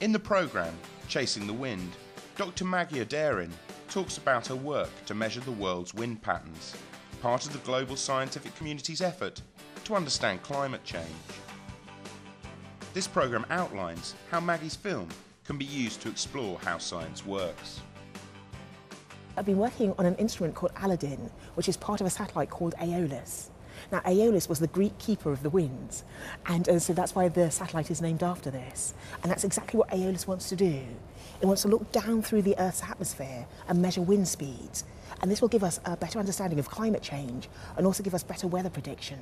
In the programme, Chasing the Wind, Dr. Maggie Aderin talks about her work to measure the world's wind patterns, part of the global scientific community's effort to understand climate change. This programme outlines how Maggie's film can be used to explore how science works. I've been working on an instrument called Aladdin, which is part of a satellite called Aeolus. Now, Aeolus was the Greek keeper of the winds, and so that's why the satellite is named after this. And that's exactly what Aeolus wants to do. It wants to look down through the Earth's atmosphere and measure wind speeds. And this will give us a better understanding of climate change and also give us better weather prediction.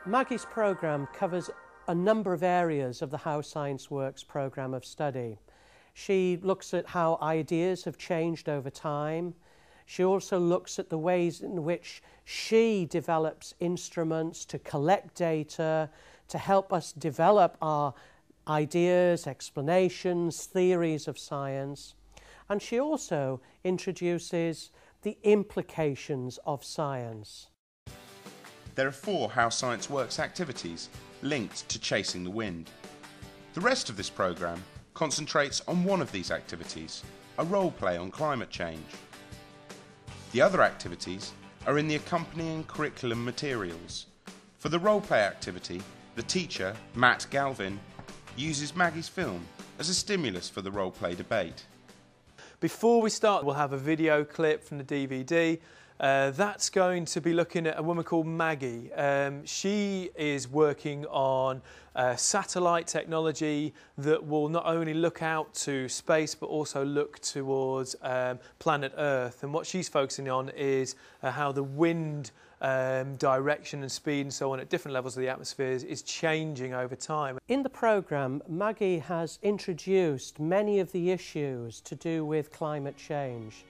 Maggie's programme covers a number of areas of the How Science Works programme of study. She looks at how ideas have changed over time. She also looks at the ways in which she develops instruments to collect data, to help us develop our ideas, explanations, theories of science. And she also introduces the implications of science. There are 4 How Science Works activities linked to Chasing the Wind. The rest of this programme concentrates on one of these activities, a role play on climate change. The other activities are in the accompanying curriculum materials. For the role play activity, the teacher, Mat Galvin, uses Maggie's film as a stimulus for the role play debate. Before we start, we'll have a video clip from the DVD. That's going to be looking at a woman called Maggie. She is working on satellite technology that will not only look out to space but also look towards planet Earth. And what she's focusing on is how the wind direction and speed and so on at different levels of the atmosphere is changing over time. In the programme, Maggie has introduced many of the issues to do with climate change,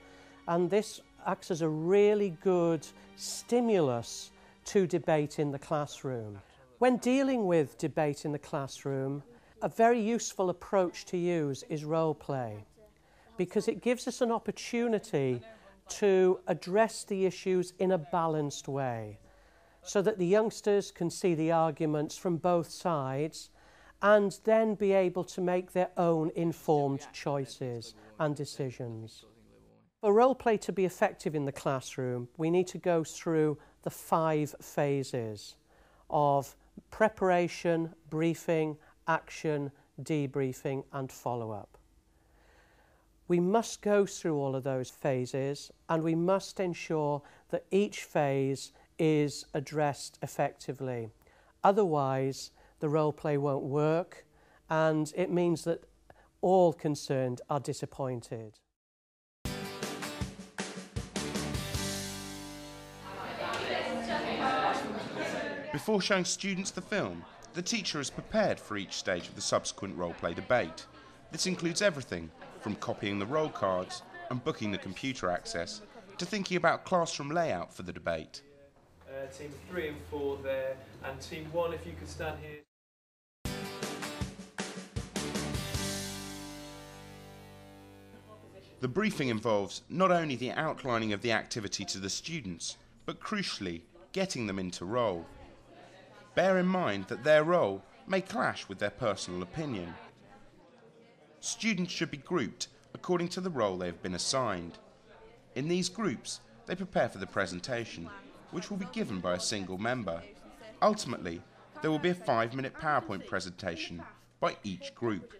and this acts as a really good stimulus to debate in the classroom. When dealing with debate in the classroom, a very useful approach to use is role play, because it gives us an opportunity to address the issues in a balanced way, so that the youngsters can see the arguments from both sides and then be able to make their own informed choices and decisions. For role play to be effective in the classroom, we need to go through the 5 phases of preparation, briefing, action, debriefing and follow-up. We must go through all of those phases, and we must ensure that each phase is addressed effectively. Otherwise, the role play won't work, and it means that all concerned are disappointed. Before showing students the film, the teacher is prepared for each stage of the subsequent role-play debate. This includes everything from copying the roll cards and booking the computer access to thinking about classroom layout for the debate. Team 3 and 4 there, and Team 1, if you could stand here. The briefing involves not only the outlining of the activity to the students, but crucially, getting them into role. Bear in mind that their role may clash with their personal opinion. Students should be grouped according to the role they have been assigned. In these groups, they prepare for the presentation, which will be given by a single member. Ultimately, there will be a 5-minute PowerPoint presentation by each group.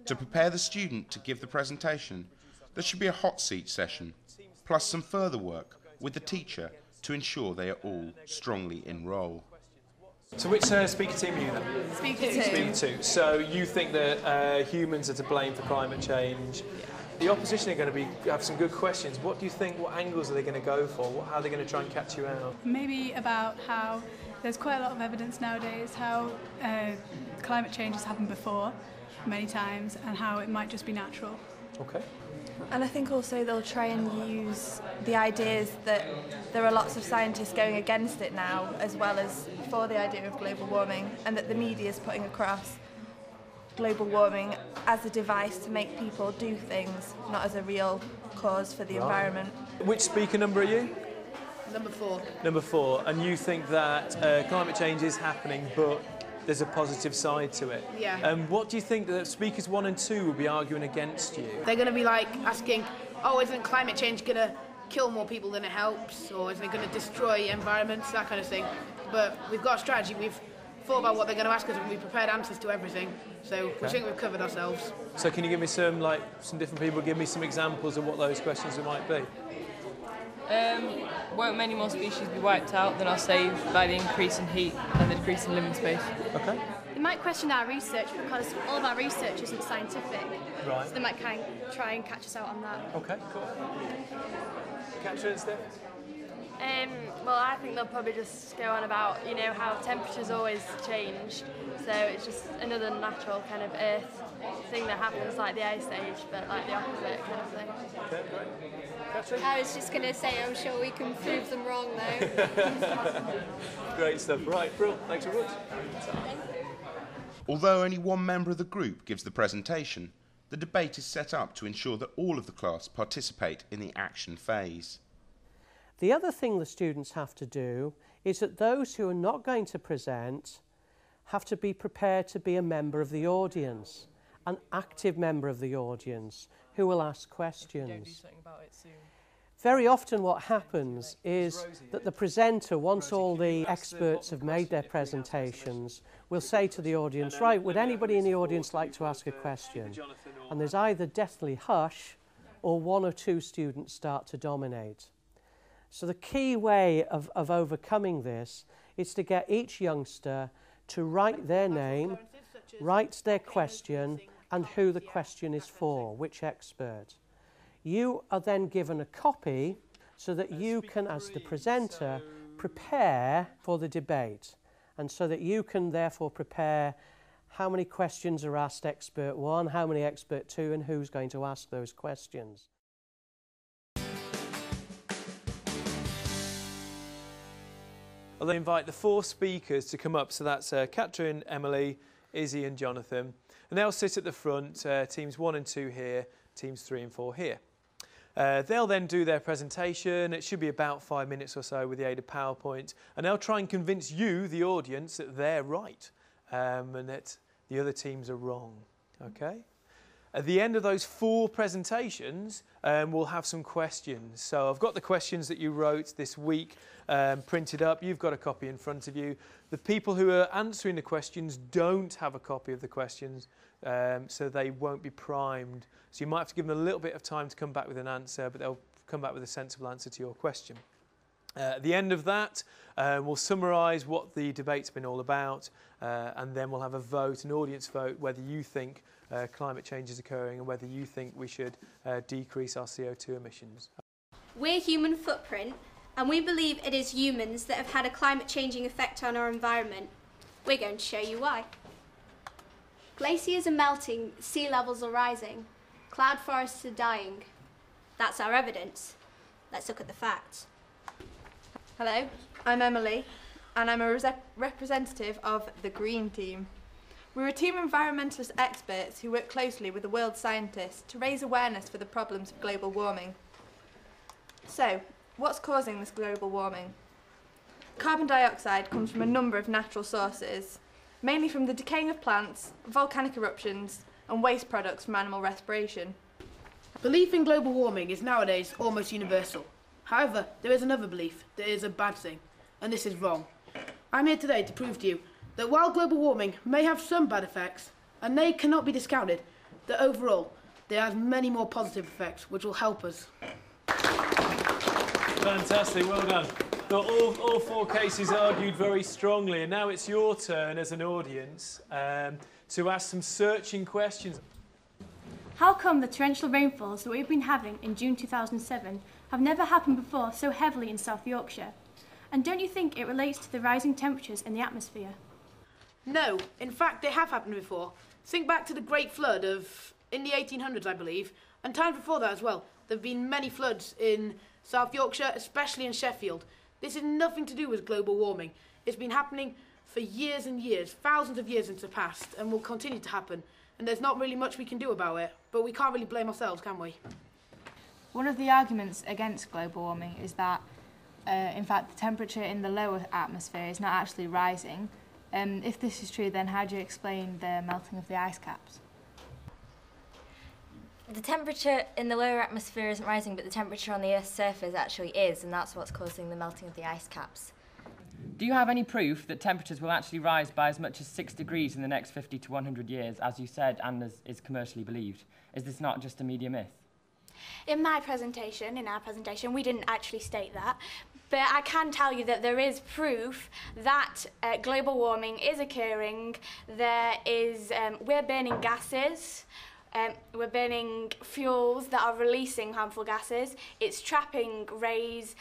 To prepare the student to give the presentation, there should be a hot seat session, plus some further work with the teacher to ensure they are all strongly in role. So which speaker team are you then? Speaker 2. Speaker 2. So you think that humans are to blame for climate change? Yeah. The opposition are going to have some good questions. What do you think, what angles are they going to go for? How are they going to try and catch you out? Maybe about how there's quite a lot of evidence nowadays how climate change has happened before many times and how it might just be natural. Okay. And I think also they'll try and use the ideas that there are lots of scientists going against it now, as well as for the idea of global warming, and that the media is putting across global warming as a device to make people do things, not as a real cause for the environment. Which speaker number are you? Number 4. Number 4. And you think that climate change is happening, but there's a positive side to it. Yeah. What do you think that speakers 1 and 2 will be arguing against you? They're going to be like asking, oh, isn't climate change going to kill more people than it helps, or isn't it going to destroy environments, that kind of thing. But we've got a strategy. We've thought about what they're going to ask us, and we've prepared answers to everything. So we think we've covered ourselves. So can you give me some different people, give me some examples of what those questions might be? Won't many more species be wiped out than are saved by the increase in heat and the decrease in living space? Okay. They might question our research because all of our research isn't scientific. Right. So they might kind of try and catch us out on that. Okay, cool. Catch it, Steph? Well, I think they'll probably just go on about, you know, how temperatures always change. So it's just another natural kind of Earth thing that happens, like the ice age, but like the opposite kind of thing. Okay, great. I was just going to say, I'm sure we can prove them wrong, though. Great stuff. Right, Brill, thanks very much. Although only one member of the group gives the presentation, the debate is set up to ensure that all of the class participate in the action phase. The other thing the students have to do is that those who are not going to present have to be prepared to be a member of the audience, an active member of the audience who will ask questions. Very often what happens is that the presenter, once all the experts have made their presentations, will say to the audience, right, would anybody in the audience like to ask a question? And there's either deathly hush or 1 or 2 students start to dominate. So the key way of overcoming this is to get each youngster to write their name, write their question, and who the question is for, which expert. You are then given a copy so that you can, as the presenter, prepare for the debate, and so that you can therefore prepare how many questions are asked expert 1, how many expert 2, and who's going to ask those questions. I'll then invite the 4 speakers to come up. So that's Catherine, Emily, Izzy and Jonathan. And they'll sit at the front, teams 1 and 2 here, teams 3 and 4 here. They'll then do their presentation. It should be about 5 minutes or so with the aid of PowerPoint. And they'll try and convince you, the audience, that they're right and that the other teams are wrong. Okay? At the end of those 4 presentations, we'll have some questions. So I've got the questions that you wrote this week printed up. You've got a copy in front of you. The people who are answering the questions don't have a copy of the questions, so they won't be primed. So you might have to give them a little bit of time to come back with an answer, but they'll come back with a sensible answer to your question. At the end of that, we'll summarise what the debate's been all about, and then we'll have a vote, an audience vote, whether you think climate change is occurring and whether you think we should decrease our CO2 emissions. We're Human Footprint, and we believe it is humans that have had a climate-changing effect on our environment. We're going to show you why. Glaciers are melting, sea levels are rising, cloud forests are dying. That's our evidence. Let's look at the facts. Hello, I'm Emily, and I'm a representative of the Green Team. We're a team of environmentalist experts who work closely with the world's scientists to raise awareness for the problems of global warming. So, what's causing this global warming? Carbon dioxide comes from a number of natural sources, mainly from the decaying of plants, volcanic eruptions, and waste products from animal respiration. Belief in global warming is nowadays almost universal. However, there is another belief that is a bad thing, and this is wrong. I'm here today to prove to you that while global warming may have some bad effects, and they cannot be discounted, that overall there are many more positive effects which will help us. Fantastic, well done. Well, all 4 cases argued very strongly, and now it's your turn as an audience to ask some searching questions. How come the torrential rainfalls that we've been having in June 2007 have never happened before so heavily in South Yorkshire? And don't you think it relates to the rising temperatures in the atmosphere? No, in fact they have happened before. Think back to the Great Flood in the 1800s, I believe, and times before that as well. There have been many floods in South Yorkshire, especially in Sheffield. This is nothing to do with global warming. It's been happening for years and years, thousands of years into the past, and will continue to happen. And there's not really much we can do about it, but we can't really blame ourselves, can we? One of the arguments against global warming is that, in fact, the temperature in the lower atmosphere is not actually rising, If this is true, then how do you explain the melting of the ice caps? The temperature in the lower atmosphere isn't rising, but the temperature on the Earth's surface actually is, and that's what's causing the melting of the ice caps. Do you have any proof that temperatures will actually rise by as much as 6 degrees in the next 50 to 100 years, as you said, and as is commercially believed? Is this not just a media myth? In our presentation, we didn't actually state that, but I can tell you that there is proof that global warming is occurring. There is, we're burning gases, we're burning fuels that are releasing harmful gases. It's trapping rays,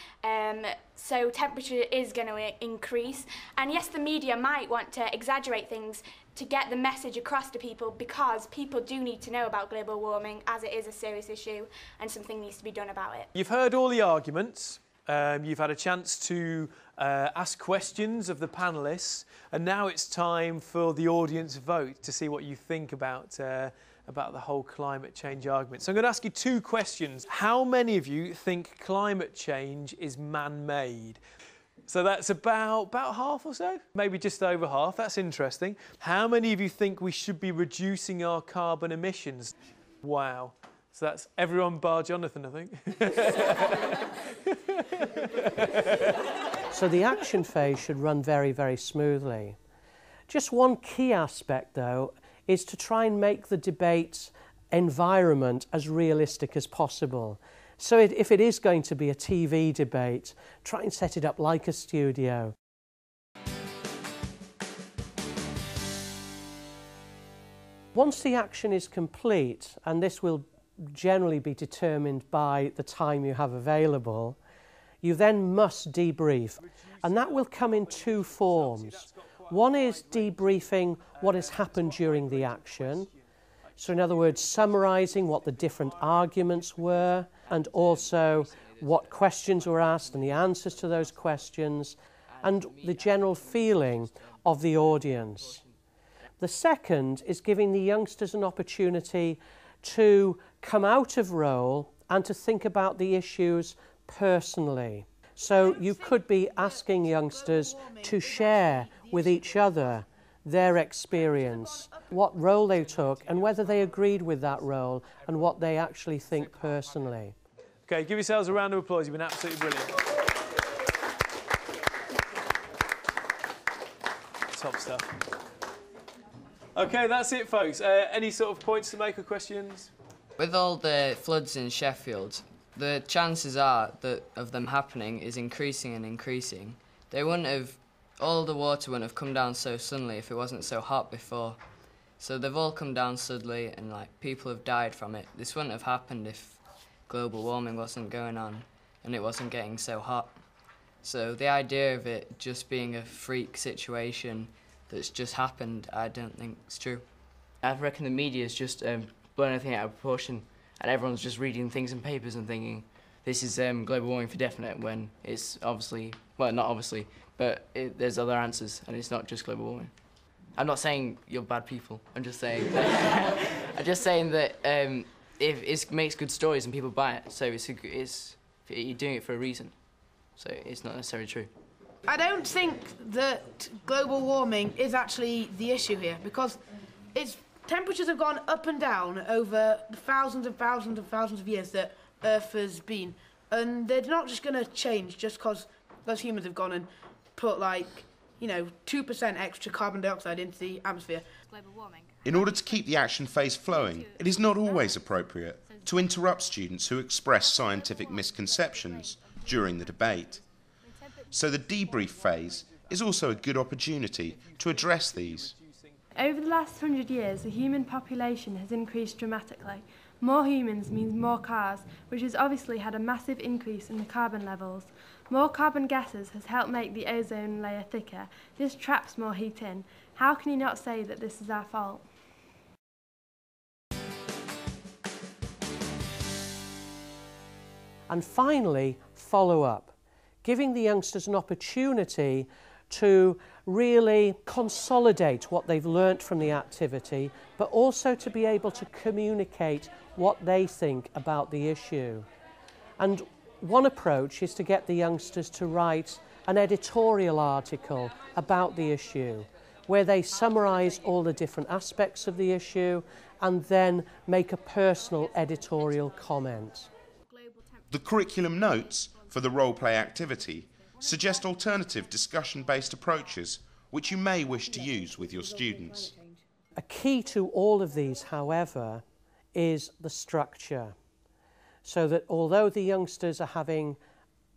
so temperature is going to increase. And yes, the media might want to exaggerate things to get the message across to people, because people do need to know about global warming, as it is a serious issue and something needs to be done about it. You've heard all the arguments. You've had a chance to ask questions of the panellists, and now it's time for the audience vote to see what you think about the whole climate change argument. So I'm going to ask you 2 questions. How many of you think climate change is man-made? So that's about half or so, maybe just over half. That's interesting. How many of you think we should be reducing our carbon emissions? Wow. So that's everyone bar Jonathan, I think. So the action phase should run very, very smoothly. Just one key aspect, though, is to try and make the debate environment as realistic as possible. So if it is going to be a TV debate, try and set it up like a studio. Once the action is complete, and this will generally be determined by the time you have available, you then must debrief. And that will come in 2 forms. One is debriefing what has happened during the action. So in other words, summarising what the different arguments were, and also what questions were asked and the answers to those questions, and the general feeling of the audience. The second is giving the youngsters an opportunity to come out of role and to think about the issues personally. So you could be asking youngsters to share with each other their experience, what role they took and whether they agreed with that role and what they actually think personally. OK, give yourselves a round of applause. You've been absolutely brilliant. Top stuff. OK, that's it, folks. Any sort of points to make or questions? With all the floods in Sheffield, the chances are that of them happening is increasing and increasing. All the water wouldn't have come down so suddenly if it wasn't so hot before. So they've all come down suddenly, and people have died from it. This wouldn't have happened if global warming wasn't going on and it wasn't getting so hot. So the idea of it just being a freak situation that's just happened, I don't think it's true. I reckon the media is just blowing everything out of proportion, and everyone's just reading things in papers and thinking this is global warming for definite, when it's obviously, well, not obviously, but there's other answers, and it's not just global warming. I'm not saying you're bad people. I'm just saying that, if it makes good stories and people buy it, so you're doing it for a reason. So it's not necessarily true. I don't think that global warming is actually the issue here, because temperatures have gone up and down over thousands and thousands and thousands of years that Earth has been, and they're not just going to change just because those humans have gone and put 2% extra carbon dioxide into the atmosphere. Global warming. In order to keep the action phase flowing, it is not always appropriate to interrupt students who express scientific misconceptions during the debate. So the debrief phase is also a good opportunity to address these. Over the last 100 years, the human population has increased dramatically. More humans means more cars, which has obviously had a massive increase in the carbon levels. More carbon gases has helped make the ozone layer thicker. This traps more heat in. How can you not say that this is our fault? And finally, follow up, giving the youngsters an opportunity to really consolidate what they've learnt from the activity, but also to be able to communicate what they think about the issue. And one approach is to get the youngsters to write an editorial article about the issue, where they summarise all the different aspects of the issue and then make a personal editorial comment. The curriculum notes for the role-play activity suggest alternative discussion-based approaches which you may wish to use with your students. A key to all of these, however, is the structure. So that although the youngsters are having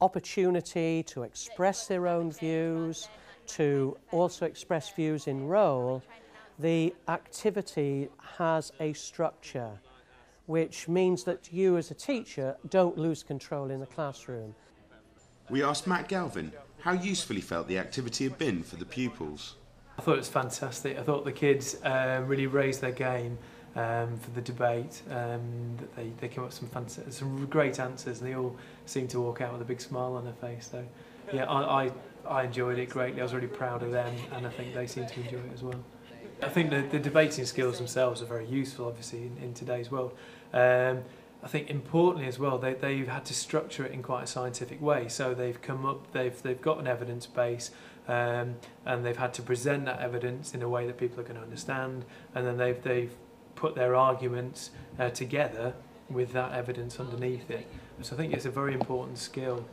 opportunity to express their own views, to also express views in role, the activity has a structure, which means that you as a teacher don't lose control in the classroom. We asked Mat Galvin how useful he felt the activity had been for the pupils. I thought it was fantastic. I thought the kids really raised their game for the debate. That they came up with some great answers, and they all seemed to walk out with a big smile on their face. So, yeah, I enjoyed it greatly. I was really proud of them, and I think they seemed to enjoy it as well. I think the debating skills themselves are very useful, obviously, in today's world. I think importantly as well, they've had to structure it in quite a scientific way. So they've come up, they've got an evidence base, and they've had to present that evidence in a way that people are going to understand, and then they've put their arguments together with that evidence underneath it. So I think it's a very important skill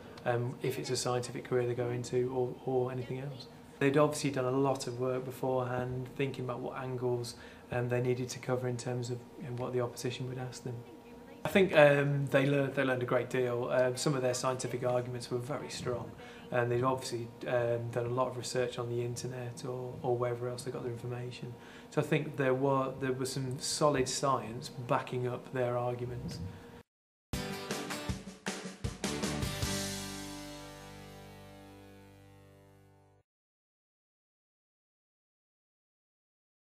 if it's a scientific career they go into or anything else. They'd obviously done a lot of work beforehand, thinking about what angles they needed to cover in terms of what the opposition would ask them. I think they learned a great deal. Some of their scientific arguments were very strong, and they've obviously done a lot of research on the internet or wherever else they got their information. So I think there was some solid science backing up their arguments.